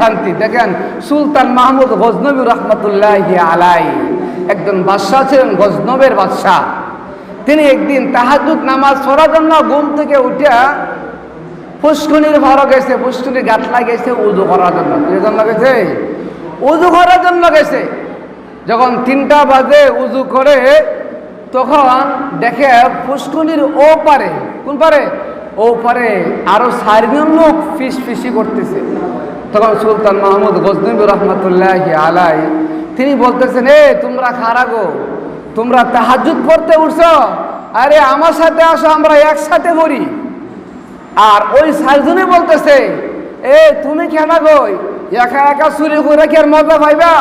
শান্তি। দেখেন সুলতান মাহমুদ গজনবী রহমতুল্লাহি আলাইহি একজন বাদশাহ ছিলেন, গজনবের বাদশাহ। তিনি একদিন তাহাজ্জুদ নামাজ পড়ার জন্য ঘুম থেকে উঠিয়া পুষ্করিণীর ভরা গেছে, পুষ্করিণীর গাঁটলা গেছে উযু করার জন্য। কি জন্য গেছে? উযু করার জন্য গেছে। যখন 3টা বাজে উযু করে তখন দেখে পুষ্করিণীর ও পারে, কোন পারে? ও পারে আরো 4জন লোক ফিসফিসি করতেছে। তখন সুলতান মাহমুদ গজনবী রহমতুল্লাহি আলাইহি তিনি বলতেছেন, তোমরা খারা গো, তোমরা তাহাজ্জুদ পড়তে উঠছো, আরে আমার সাথে আসো, আমরা একসাথে পড়ি। আর ওই 4জনে বলতেছে, তুমি কেন গো একা একা চুরি করে কি আর মজা পাইবা?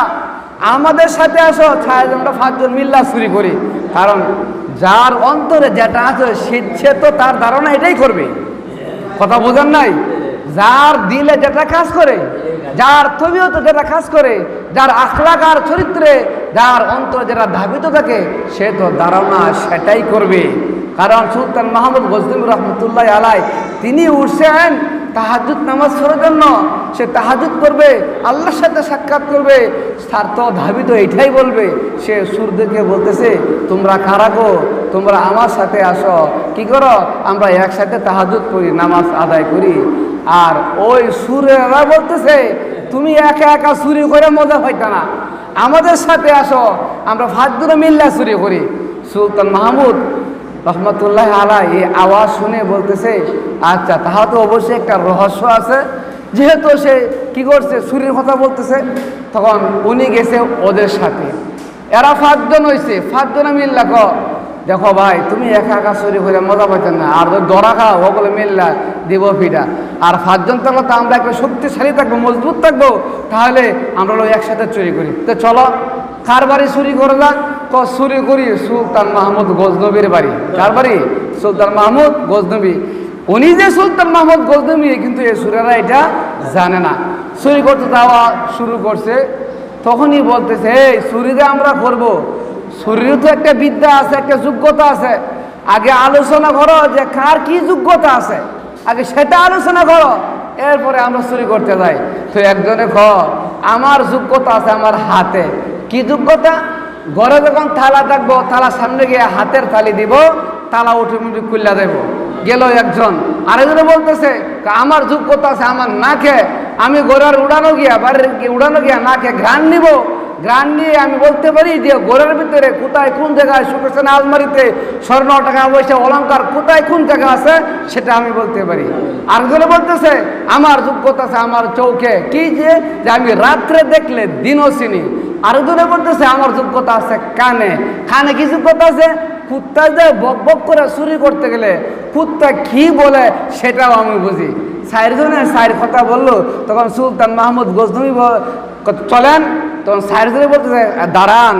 আমাদের সাথে আসো, 4জনটা 5জন মিল্লা চুরি করি। কারণ যার অন্তরে যেটা আছে সে তো তার ধারণা এটাই করবে। কথা বোঝেন নাই? যার দিলে যেটা কাজ করে, যার তবিয়তে যেটা কাজ করে, যার আখলাক আর চরিত্রে, যার অন্তরে যেটা ধাবিত থাকে, সে তো ধারণা সেটাই করবে। কারণ সুলতান মাহমুদ গজনবী রহমতুল্লাহি আলাইহি তিনি উঠছেন তাহাজ্জুদ নামাজ পড়ার জন্য। সে তাহাজ্জুদ করবে, আল্লাহর সাথে সাক্ষাৎ করবে, তার তো ধাবিত এটাই বলবে। সে সূর্যকে বলতেছে, তোমরা কারা গো, তোমরা আমার সাথে আসো, কি করো? আমরা একসাথে তাহাজ্জুদ করি, নামাজ আদায় করি। আর ওই সূর্যরা বলতেছে, তুমি একা একা চুরি করে মজা পাইতা না, আমাদের সাথে আসো, আমরা 5জনে মিল্লা চুরি করি। সুলতান মাহমুদ রহমতুল্লাহি আলাইহি এই আওয়াজ শুনে বলতেছে, আচ্ছা তাহলে তো অবশ্যই একটা রহস্য আছে, যেহেতু সে কি করছে, চুরির কথা বলতেছে। তখন উনি গেছে ওদের সাথে, এরা 5জন হয়েছে, 5জনে মিল্লা দেখো ভাই, তুমি একা একা চুরি করে মজা পাইতেন না, আর দরা খাও ওগুলো মিল্লা দিব ফিটা। আর 5জন থাকলে তো আমরা একটু শক্তিশালী থাকবো, মজবুত থাকবো, তাহলে আমরা একসাথে চুরি করি। তো চলো, কার বাড়ি চুরি করে যাক? চুরি করি সুলতান মাহমুদ গজনবীর বাড়ি। কার বাড়ি? সুলতান মাহমুদ গজনবী। উনি যে সুলতান মাহমুদ গজনবী কিন্তু এই সুরেরা এটা জানে না। চুরি করতে যাওয়া শুরু করছে। তখনই বলতেছে, চুরি যে আমরা করবো, চুরিরও তো একটা বিদ্যা আছে, একটা যোগ্যতা আছে। আগে আলোচনা করো যে কার কি যোগ্যতা আছে, আগে সেটা আলোচনা করো, এরপরে আমরা চুরি করতে যাই। তো একজনে আমার যোগ্যতা আছে আমার হাতে। কি যোগ্যতা? ঘরে যখন থালা থাকবো, থালা সামনে গিয়ে হাতের থালি দিব, তালা উঠে মুঠে খুললা দেব। গেল একজন। আরেকজনে বলতেছে, আমার যোগ্যতা আছে আমার নাকে, আমি ঘোড়ার উড়ানো গিয়া, বাড়ির উড়ানো গিয়া নাকে ঘ্রাণ নিব, ঘ্রাণ নিয়ে আমি বলতে পারি যে ঘোড়ার ভিতরে কোথায় কোন জায়গায় শুকেছেন, আলমারিতে স্বর্ণ টাকা পয়সা অলঙ্কার কোথায় কোন জায়গা আছে সেটা আমি বলতে পারি। আরেকজনে বলতেছে, আমার যোগ্যতা আছে আমার চৌকে, কি যে আমি রাত্রে দেখলে দিনও চিনি। আরেকজনে বলতেছে, আমার যোগ্যতা আছে কানে, কানে কি যোগ্যতা আছে? কুত্তা যে বক বক করে চুরি করতে গেলে কুত্তা কি বলে সেটাও আমি বুঝি। 4জনের 4 কথা বললো। তখন সুলতান মাহমুদ গজনবী চলেন, তখন 4জনে বলতেছে, দাঁড়ান,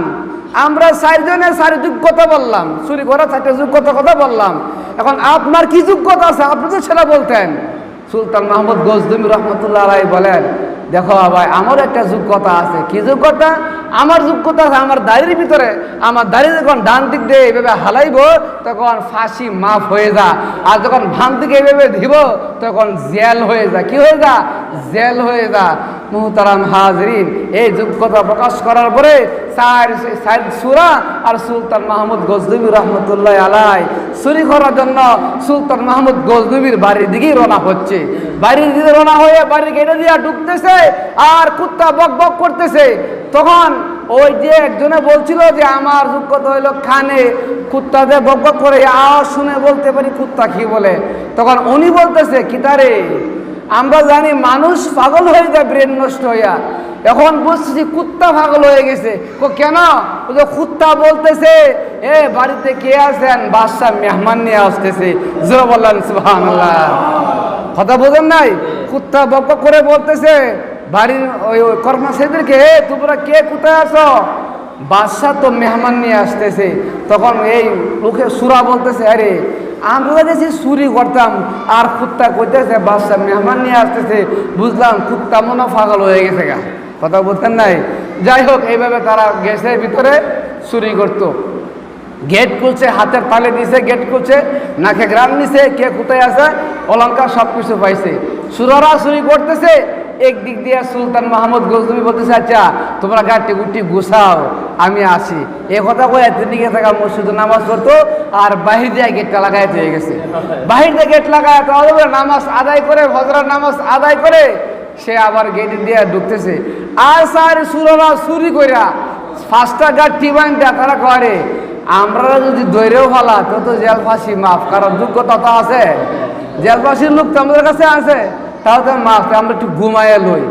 আমরা 4জনে 4 যোগ্যতা বললাম, চুরি করা 4টা যোগ্যতা কথা বললাম, এখন আপনার কি যোগ্যতা আছে আপনি তো সেটা বলতেন। সুলতান মাহমুদ গজনবী রহমতুল্লাহ আলাইহি বলেন, দেখো ভাই, আমার একটা যোগ্যতা আছে। কি যোগ্যতা? আমার যোগ্যতা আছে আমার দাড়ির ভিতরে, আমার দাড়ি যখন ডান দিক দিয়ে এইভাবে হালাইব তখন ফাঁসি মাফ হয়ে যা, আর যখন বাম দিকে এইভাবে দিব তখন জেল হয়ে যা। কি হয়ে যা? জেল হয়ে যা। মুহতারাম হাজরিন, এই যোগ্যতা প্রকাশ করার পরে 4 সূরা আর সুলতান মাহমুদ গজনবী রহমতুল্লাহ আলাইহি চুরি করার জন্য সুলতান মাহমুদ গজনবীর বাড়ির দিকেই রওনা হচ্ছে। বাড়ির দিকে রওনা হয়ে বাড়ির গেটে দিয়ে ঢুকতেছে আর কুত্তা বক বক করতেছে। তখন ওই যে একজনে বলছিল যে আমার যোগ্যতা হইল কানে, কুত্তা যে বক বক করে আওয়াজ শুনে বলতে পারি কুত্তা কি বলে। তখন উনি বলতেছে, কিতারে আমরা জানি মানুষ পাগল হয়ে যায় ব্রেন নষ্ট হইয়া, এখন বুঝছি কুত্তা পাগল হয়ে গেছে। কেন? ও যে কুত্তা বলতেছে, বাড়িতে কে আছেন? বাদশাহ মেহমান নিয়ে আসতেছে। জোরে বললেন সুবহানাল্লাহ। কথা বোঝেন নাই? কুত্তা বক বক করে বলতেছে বাড়ির ওই কর্মচারীদেরকে, তোমরা কে কোথায় আছো? বাদশাহ তো মেহমান নিয়ে আসতেছে। তখন এই লোকে সুরা বলতেছে, আরে আমরা গেছি চুরি করতাম আর কুত্তা কইতেছে বাদশাহ মেহমান নিয়ে আসতেছে, বুঝলাম কুত্তা মনে পাগল হয়ে গেছে গা। কথা বলতেন নাই? যাই হোক, এইভাবে তারা গেছে ভিতরে চুরি করতো। গেট খুলছে, হাতের তালে দিছে, গেট খুলছে, নাকে গ্রাম নিছে, কে কোথায় আছে অলঙ্কার সব কিছু পাইছে। সুরারা চুরি করতেছে, একদিক দিয়ে সুলতান মাহমুদ গজনবী বলতেছে, আচ্ছা তোমরা গাড়ি গুটি গুছাও, আমি আসি। এ কথা কয়ে দিকে থাকা মসজিদে নামাজ পড়তো, আর বাহির দিয়ে গেটটা লাগাইতে হয়ে গেছে। বাহির দিয়ে গেট লাগায় নামাজ আদায় করে, ফজরের নামাজ আদায় করে সে আবার গেট দিয়ে ঢুকতেছে। আর স্যার সুররা চুরি কইরা 5টা গাড়ি বান্ধা তারা করে, আমরা যদি দৈরেও ফালা তো জেল ফাঁসি মাফ, কারণ যোগ্যতা তো আছে, জেল ফাঁসির লোক তো আমাদের কাছে আছে, তাও তো মাফ, আমরা একটু ঘুমাইয়া লই।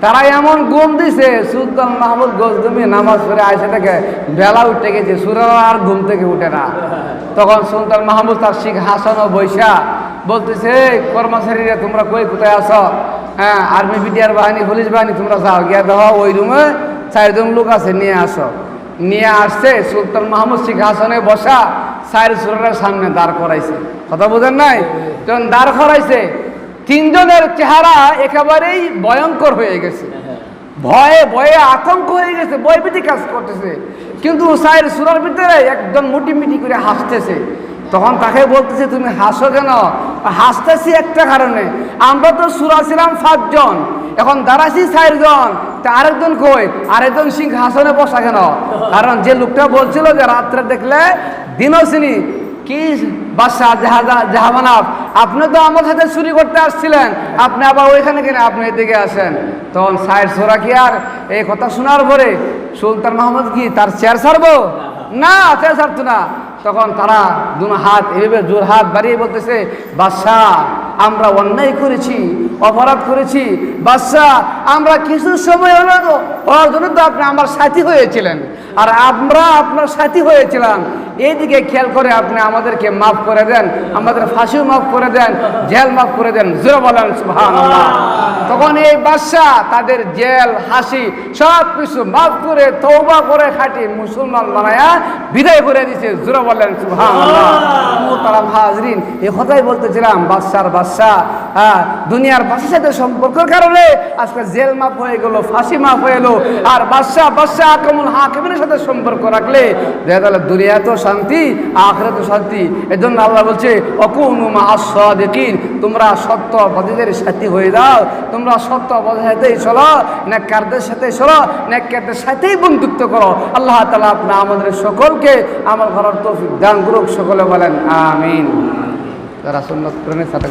তারা এমন ঘুম দিছে, সুলতান মাহমুদ গজনবী নামাজ পড়ে আইসে থেকে বেলা উঠে গেছে, সুরারা আর ঘুম থেকে উঠে না। তখন সুলতান মাহমুদ তার শিখ হাসানো বৈশা বলতেছে, কর্মচারীরা তোমরা কই কোথায় আছো? হ্যাঁ, আর্মি বিডিআর বাহিনী, পুলিশ বাহিনী, তোমরা যাও, গিয়া দেখো ওই রুমে 4 জন লোক আছে, নিয়ে আসো। নিয়ে আসছে, সুলতান মাহমুদ শিখ হাসানে বসা 4 সুরের সামনে দাঁড় করাইছে। কথা বোঝেন নাই? যখন দাঁড় করাইছে, 3 জনের চেহারা একেবারেই ভয়ঙ্কর হয়ে গেছে, ভয়ে ভয়ে আতঙ্ক হয়ে গেছে, ভয়ভীতি কাজ করতেছে। কিন্তু 4 সুরার ভিতরে একদম মুটিমিটি করে হাসতেছে। তখন তাকে বলতেছে, তুমি হাসো কেন? হাসতেছি একটা কারণে, আমরা তো সুরা ছিলাম 5 জন, এখন দাঁড়াইছি 4 জন, তা আরেকজন কই? আরেকজন সিংহাসনে বসা কেন? কারণ যে লোকটা বলছিল যে রাত্রে দেখলে দিনও চিনি, কি বাদশাহ জাহাবানাব, আপনি তো আমার সাথে চুরি করতে আসছিলেন, আপনি আবার ওইখানে কিনে আপনি এদিকে আসেন। তখন 4 সুরা কি আর এই কথা শোনার পরে সুলতান মাহমুদ কি তার চেয়ার ছাড়বো? না, চেয়ার ছাড়তো না। তখন তারা দুনো হাত এভাবে জোর হাত বাড়িয়ে বলতেছে, বাদশাহ আমরা অন্যায় করেছি, অপরাধ করেছি বাদশাহ, আমরা কিছু সময় হওয়ার জন্য তো আপনি আমার সাথী হয়েছিলেন, আর আমরা আপনার সাথী হয়েছিলাম, এইদিকে খেয়াল করে আপনি আমাদেরকে মাফ করে দেন, আমাদের ফাঁসিও মাফ করে দেন, জেল মাফ করে দেন, জোরে বলেন সুবহানাল্লাহ। তখন এই বাদশাহ তাদের জেল, হাসি সব কিছু মাফ করে তওবা করে খাঁটি মুসলমান বানায়া বিদায় করে দিয়েছে, জোরে বলেন সুবহানাল্লাহ। মুহতারাম হাজরিন, এই কথাই বলতেছিলাম, বাদশাহ দুনিয়ার বাদশার সাথে সম্পর্কের কারণে আজকে জেল মাফ হয়ে গেল, ফাঁসি মাফ হয়ে এলো। আর বাদশাহ আকামুল হাকিমের সাথে সম্পর্ক রাখলে দেখা গেল দুনিয়া তো শান্তি, আখিরাত তো শান্তি। এজন্য আল্লাহ বলছে, ওয়াকুনু মা'আস সাদিকিন, তোমরা সত্যবাদীদের সাথী হয়ে যাও, তোমরা সত্যবাদীদের সাথেই চলো, নেককারদের সাথে চলো, নেককারদের সাথেই বন্ধুত্ব করো। আল্লাহ তাআলা আপনি আমাদের সকলকে আমল করার তৌফিক দান করুক, সকলে বলেন আমিন। যারা সুন্নাত প্রেমে সাথে